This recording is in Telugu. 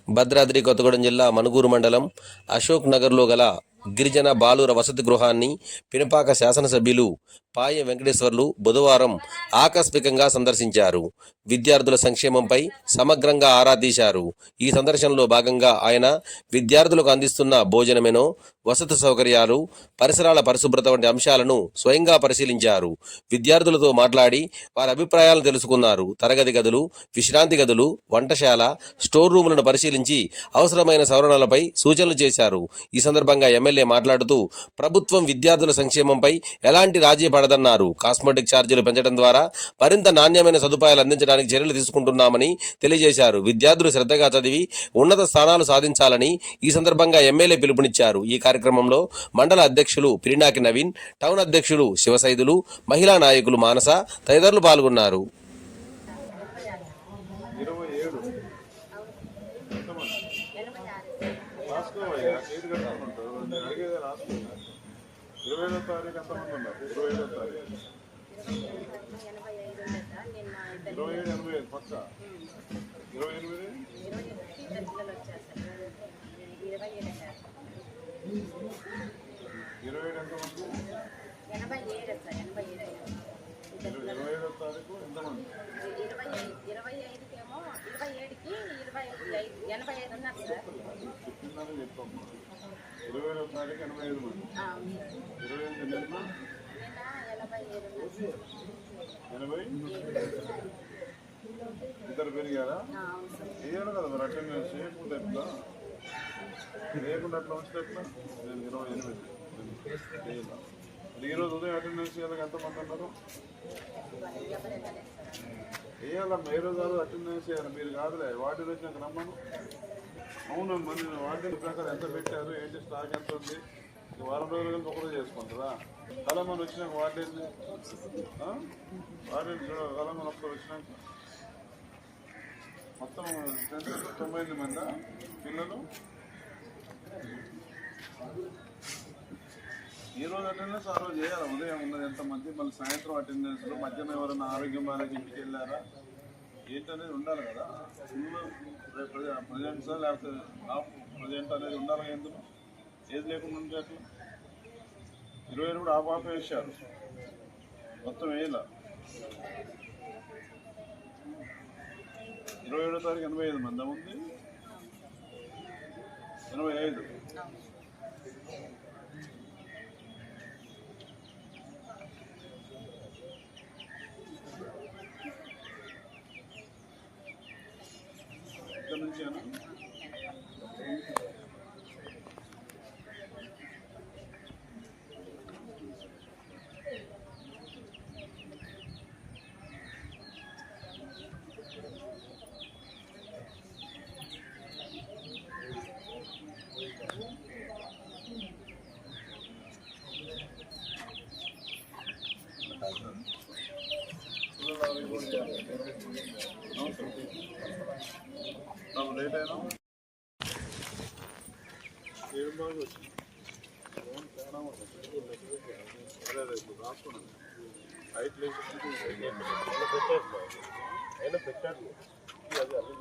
భద్రాద్రి కొత్తగూడెం జిల్లా మనుగూరు మండలం అశోక్ నగర్లో గల గిరిజన బాలుర వసతి గృహాన్ని పినపాక శాసనసభ్యులు పాయ వెంకటేశ్వర్లు బుధవారం ఆకస్మికంగా సందర్శించారు. విద్యార్థుల సంక్షేమంపై సమగ్రంగా ఆరా తీశారు. ఈ సందర్శనలో భాగంగా ఆయన విద్యార్థులకు అందిస్తున్న భోజనమేనో, వసతి సౌకర్యాలు, పరిసరాల పరిశుభ్రత వంటి అంశాలను స్వయంగా పరిశీలించారు. విద్యార్థులతో మాట్లాడి వారి అభిప్రాయాలను తెలుసుకున్నారు. తరగతి గదులు, విశ్రాంతి గదులు, వంటశాల, స్టోర్ రూములను పరిశీలించి అవసరమైన సవరణలపై సూచనలు చేశారు. ఈ సందర్భంగా ఎమ్మెల్యే మాట్లాడుతూ ప్రభుత్వం విద్యార్థుల సంక్షేమంపై ఎలాంటి రాజీ పడదన్నారు. కాస్మెటిక్ ఛార్జీలు పెంచడం ద్వారా మరింత నాణ్యమైన సదుపాయాలు అందించడానికి చర్యలు తీసుకుంటున్నామని తెలియజేశారు. విద్యార్థులు శ్రద్ధగా చదివి ఉన్నత స్థానాలు సాధించాలని ఈ సందర్భంగా ఎమ్మెల్యే పిలుపునిచ్చారు. ఈ కార్యక్రమంలో మండల అధ్యక్షులు పిరినాకి నవీన్, టౌన్ అధ్యక్షులు శివసైదులు, మహిళా నాయకులు మానస తదితరులు పాల్గొన్నారు. ఇద్దరు పెరిగారా? వేయాలి కదా మరి. అటెండెన్స్ చేయకుండా ఎట్లా? వేయకుండా అట్లా ఉంచితే ఎట్లా? నేను 28 వేయాలి. ఈరోజు ఉదయం అటెండెన్స్ చేయాలి. ఎంతమంది అన్నారు? వేయాలమ్మా. ఏ రోజు కాదు అటెండెన్స్ చేయాలి. మీరు కాదులే వార్డులు వచ్చినాక రమ్మను. అవునమ్మా, నేను వార్డుల ప్రకారం ఎంత పెట్టారు, ఏంటి స్టాక్ ఎంత ఉంది, వారం రోజులు కలిపి ఒకరోజు చేసుకుంటారా? కలమని వచ్చినాక వార్డెన్ని కలమని ఒక్కరు వచ్చినాక మొత్తం 98 మంది పిల్లలు. ఈ రోజు అటెండెన్స్ ఆ రోజు చేయాలి. ఉదయం ఉన్నది ఎంతమంది, మళ్ళీ సాయంత్రం అటెండెన్స్లో మధ్యాహ్నం ఎవరైనా ఆరోగ్యం బాగా ఇంటికి వెళ్ళారా ఏంటనేది ఉండాలి కదా. ఫుల్ ప్రజెంట్సా లేకపోతే హాఫ్ ప్రజెంట్ అనేది ఉండాలి. ఎందుకు ఏది లేకుండా ఉంటే అట్లా 20 కూడా ఆఫ్ వేసారు. మొత్తం వేయాల. 27వ తారీఖు 85 మంది ఉంది. 85 ఇక్కడ నుంచేనా? లేట్ అయినా ఏం బాగా వచ్చింది. అదే అదే ఇప్పుడు రాసుకున్నాను. హైట్ లేదు అయినా పెట్టారు. అది అదే